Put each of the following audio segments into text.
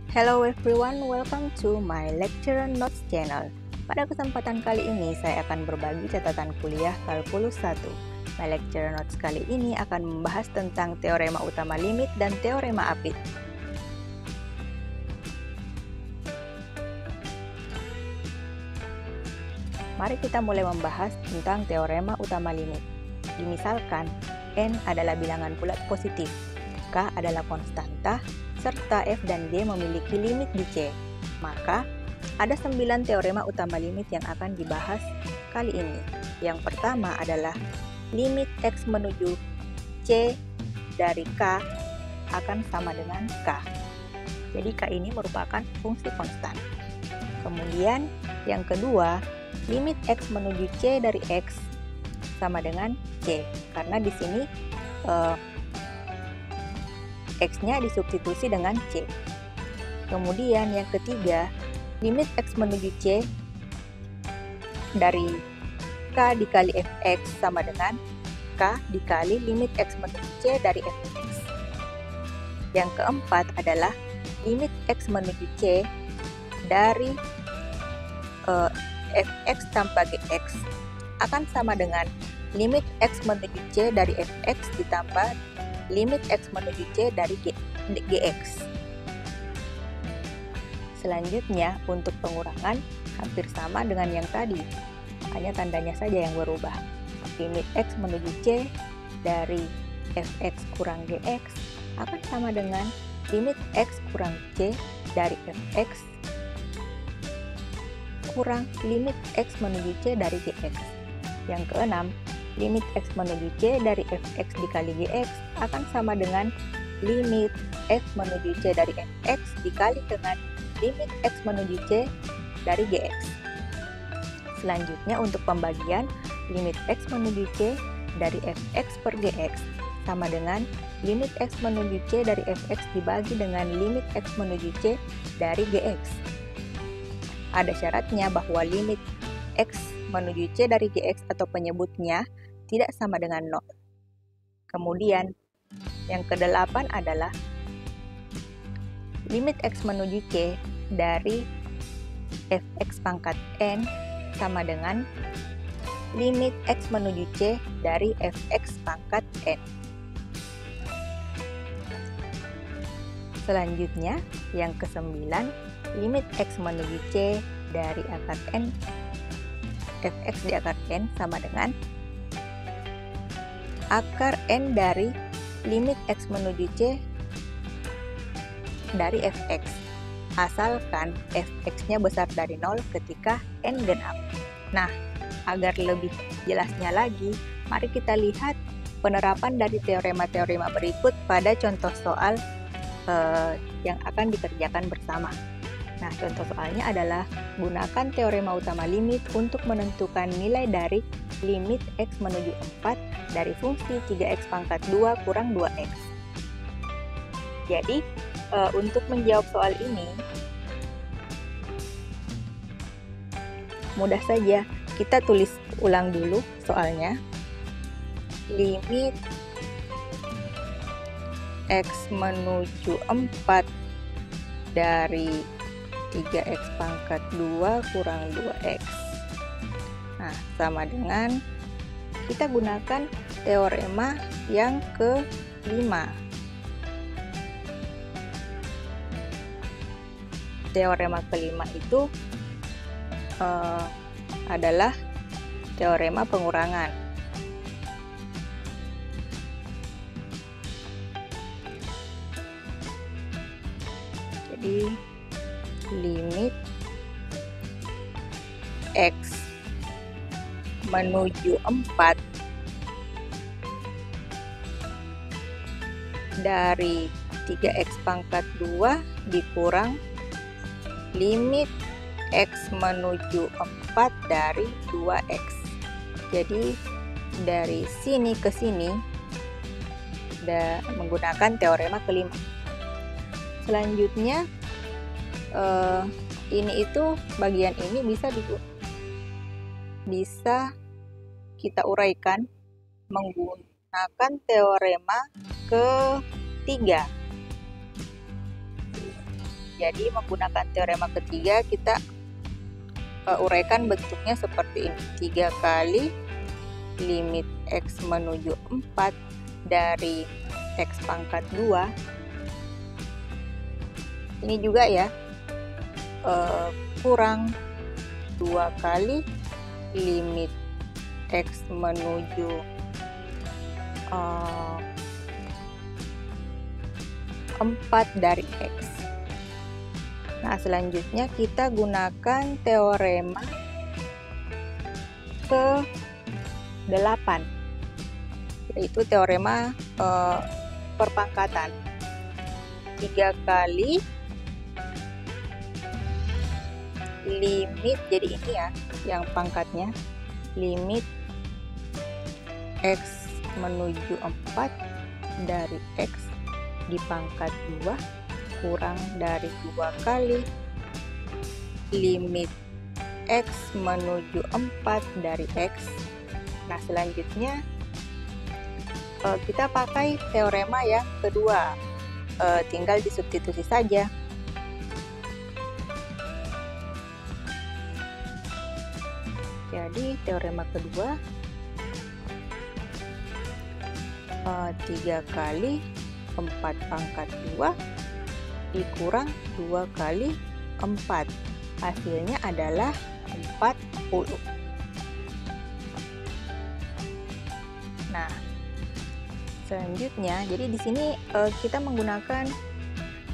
Hello everyone, welcome to my lecture notes channel. Pada kesempatan kali ini saya akan berbagi catatan kuliah kalkulus 1. My lecture notes kali ini akan membahas tentang teorema utama limit dan teorema apit. Mari kita mulai membahas tentang teorema utama limit. Misalkan, N adalah bilangan bulat positif, K adalah konstanta, serta F dan G memiliki limit di C. Maka, ada 9 teorema utama limit yang akan dibahas kali ini. Yang pertama adalah limit X menuju C dari K akan sama dengan K. Jadi K ini merupakan fungsi konstan. Kemudian, yang kedua, limit X menuju C dari X sama dengan C. Karena di sini X-nya disubstitusi dengan C. Kemudian yang ketiga, limit X menuju C dari K dikali Fx sama dengan K dikali limit X menuju C dari Fx. Yang keempat adalah limit X menuju C dari Fx tanpa Gx akan sama dengan limit X menuju C dari Fx ditambah limit X menuju C dari Gx. Selanjutnya, untuk pengurangan hampir sama dengan yang tadi, hanya tandanya saja yang berubah. Limit X menuju C dari Fx kurang Gx akan sama dengan limit X kurang C dari Fx kurang limit X menuju C dari Gx. Yang keenam, limit X menuju C dari Fx dikali Gx akan sama dengan limit X menuju C dari Fx dikali dengan limit X menuju C dari Gx. Selanjutnya, untuk pembagian, limit X menuju C dari Fx per Gx sama dengan limit X menuju C dari Fx dibagi dengan limit X menuju C dari Gx. Ada syaratnya bahwa limit X menuju C dari Gx atau penyebutnya tidak sama dengan 0. Kemudian, yang kedelapan adalah limit X menuju C dari Fx pangkat N sama dengan limit X menuju C dari Fx pangkat N. Selanjutnya, yang kesembilan, limit X menuju C dari akar N Fx di akar N sama dengan akar N dari limit X menuju C dari Fx, asalkan Fx-nya besar dari 0 ketika N genap. Nah, agar lebih jelasnya lagi, mari kita lihat penerapan dari teorema-teorema berikut pada contoh soal yang akan dikerjakan bersama. Nah, contoh soalnya adalah gunakan teorema utama limit untuk menentukan nilai dari limit X menuju 4 dari fungsi 3X pangkat 2 kurang 2X. Jadi, untuk menjawab soal ini, mudah saja. Kita tulis ulang dulu soalnya. Limit X menuju 4 dari 3X pangkat 2 kurang 2X. Nah, sama dengan kita gunakan teorema yang kelima. Teorema kelima itu adalah teorema pengurangan. Jadi, limit X menuju 4 dari 3X pangkat 2 dikurang limit X menuju 4 dari 2X. Jadi, dari sini ke sini menggunakan teorema kelima. Selanjutnya, bagian ini bisa kita uraikan menggunakan teorema ketiga. Jadi menggunakan teorema ketiga kita uraikan bentuknya seperti ini. 3 kali limit X menuju 4 dari X pangkat 2. Ini juga ya, kurang 2 kali limit X menuju 4 dari X. Nah, selanjutnya kita gunakan teorema ke-8, yaitu teorema perpangkatan. 3 kali limit, jadi ini ya yang pangkatnya, limit X menuju 4 dari X di pangkat 2 kurang dari 2 kali limit X menuju 4 dari X. Nah, selanjutnya kita pakai teorema yang kedua, tinggal disubstitusi saja. Jadi teorema kedua, 3 kali 4 pangkat 2 dikurang 2 kali 4. Hasilnya adalah 40. Nah, selanjutnya, jadi di sini kita menggunakan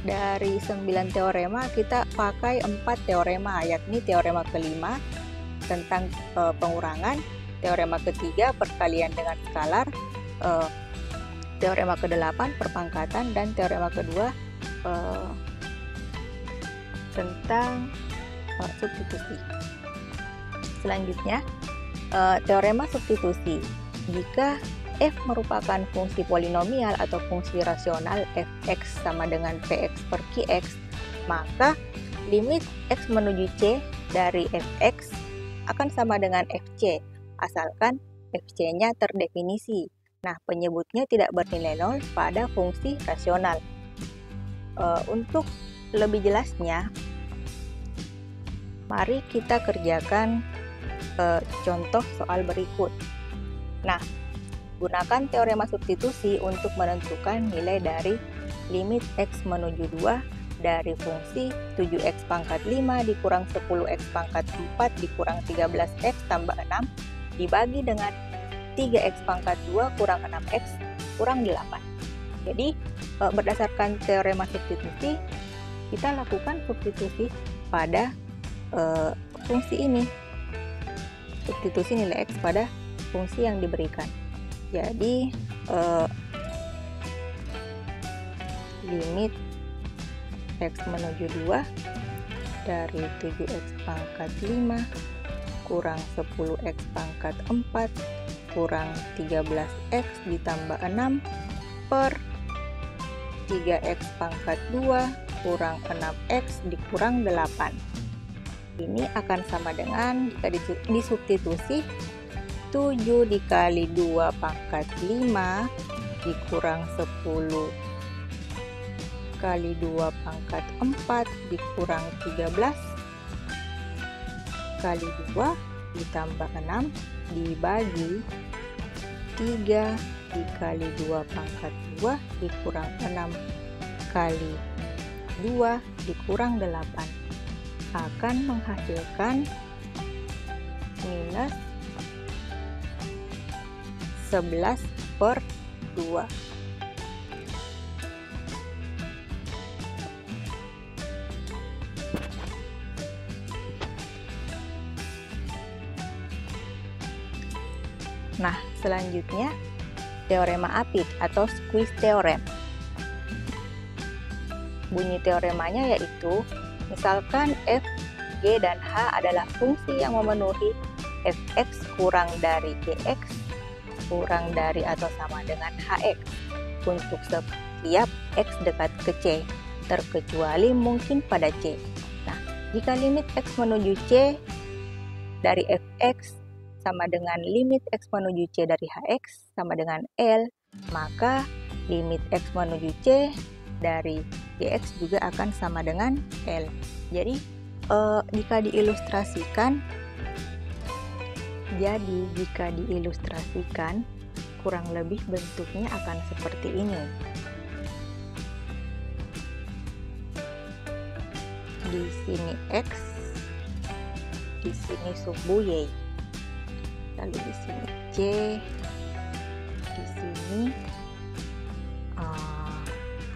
dari 9 teorema, kita pakai 4 teorema, yakni teorema kelima tentang pengurangan, teorema ketiga perkalian dengan skalar, teorema ke-8 perpangkatan, dan teorema kedua tentang substitusi. Selanjutnya, teorema substitusi. Jika f merupakan fungsi polinomial atau fungsi rasional fx sama dengan px per qx, maka limit x menuju c dari fx akan sama dengan fc, asalkan fc-nya terdefinisi. Nah, penyebutnya tidak bernilai nol pada fungsi rasional. Untuk lebih jelasnya, mari kita kerjakan contoh soal berikut. Nah, gunakan teorema substitusi untuk menentukan nilai dari limit x menuju 2 dari fungsi 7x pangkat 5 dikurang 10x pangkat 4 dikurang 13x tambah 6 dibagi dengan 3x pangkat 2 kurang 6x kurang 8. Jadi, berdasarkan teorema substitusi, kita lakukan substitusi pada fungsi ini. Substitusi nilai x pada fungsi yang diberikan. Jadi, limit x menuju 2 dari 7x pangkat 5 kurang 10x pangkat 4 kurang 13x ditambah 6 per 3x pangkat 2 kurang 6x dikurang 8. Ini akan sama dengan, jika disubstitusi, 7 dikali 2 pangkat 5 dikurang 10 kali 2 pangkat 4 dikurang 13 kali 2 ditambah 6 dibagi 3 dikali 2 pangkat 2 dikurang 6 kali 2 dikurang 8 akan menghasilkan minus 11 per 2. Nah, selanjutnya teorema Apit atau squeeze theorem. Bunyi teoremanya yaitu, misalkan f, g, dan h adalah fungsi yang memenuhi fx kurang dari gx kurang dari atau sama dengan hx untuk setiap x dekat ke c, terkecuali mungkin pada c. Nah, jika limit x menuju c dari fx sama dengan limit x menuju c dari hx sama dengan L, maka limit x menuju c dari Gx juga akan sama dengan L. Jadi jika diilustrasikan, kurang lebih bentuknya akan seperti ini. Di sini X, di sini subu Y, lalu di sini C, di sini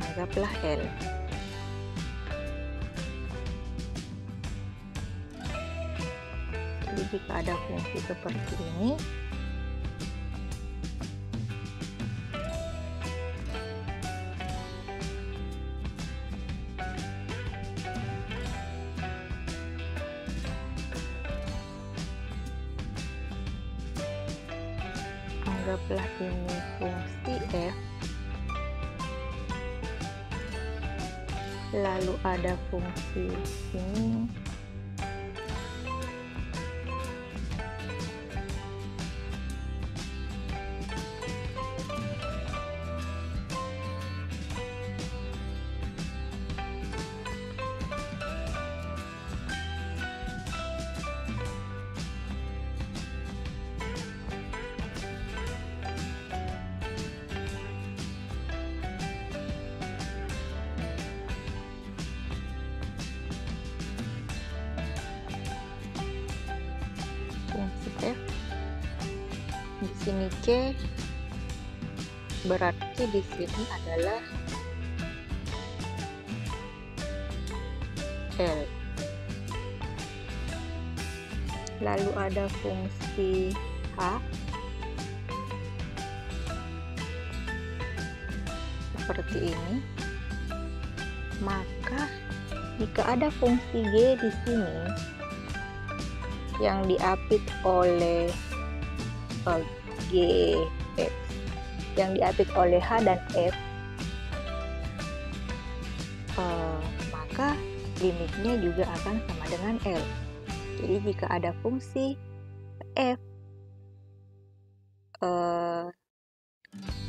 anggaplah L. Jadi jika ada fungsi seperti ini, anggaplah ini fungsi f, lalu ada fungsi ini, fungsi f, di sini C, berarti di sini adalah L. Lalu ada fungsi H, seperti ini. Maka jika ada fungsi G di sini yang diapit oleh Gx, yang diapit oleh H dan F, maka limitnya juga akan sama dengan L. Jadi jika ada fungsi f,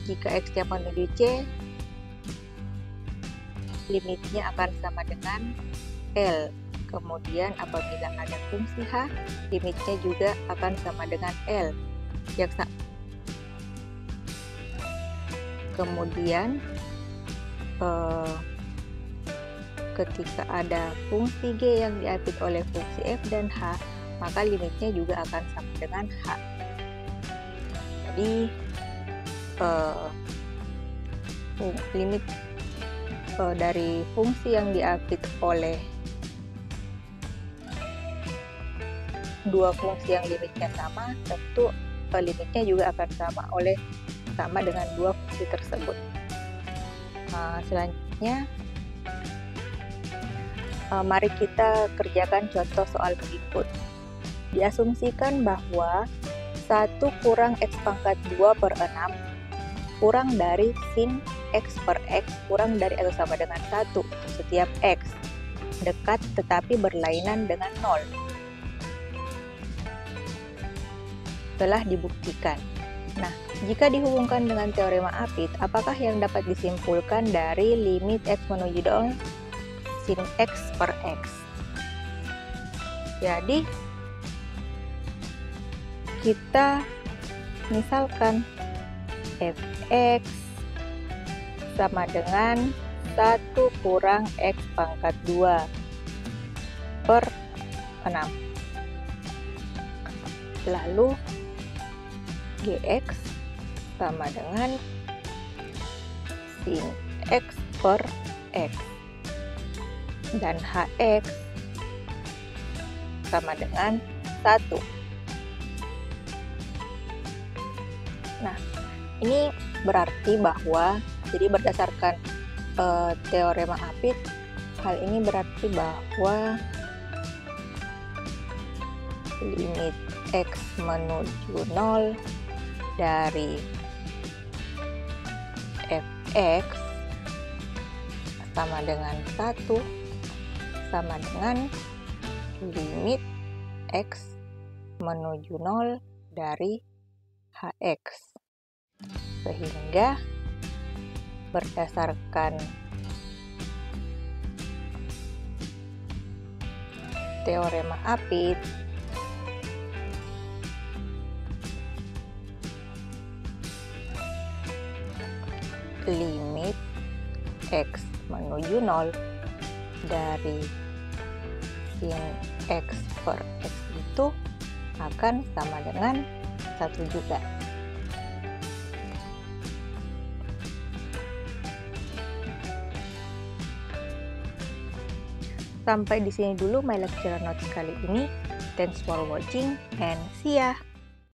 jika x-nya menuju C, limitnya akan sama dengan L. Kemudian apabila ada fungsi H, limitnya juga akan sama dengan L. Kemudian ketika ada fungsi G yang diapit oleh fungsi F dan H, maka limitnya juga akan sama dengan H. Jadi limit dari fungsi yang diapit oleh dua fungsi yang limitnya sama, tentu limitnya juga akan sama dengan dua fungsi tersebut. Selanjutnya, mari kita kerjakan contoh soal berikut. Diasumsikan bahwa 1 kurang x pangkat 2 per 6 kurang dari sin x per x kurang dari atau sama dengan 1 setiap x dekat tetapi berlainan dengan 0. Telah dibuktikan. Nah, jika dihubungkan dengan teorema apit, apakah yang dapat disimpulkan dari limit x menuju 0 sin x per x? Jadi kita misalkan fx sama dengan 1 kurang x pangkat 2 per 6. Lalu Gx sama dengan sin x per x. Dan Hx sama dengan 1. Nah, ini berarti bahwa, jadi berdasarkan teorema apit, hal ini berarti bahwa limit x menuju 0 dari fx sama dengan 1 sama dengan limit x menuju 0 dari hx. 'x. Sehingga berdasarkan Teorema Apit. Limit X menuju 0 dari sin X per X itu akan sama dengan 1 juga. Sampai di sini dulu my lecture notes kali ini. Thanks for watching and see ya!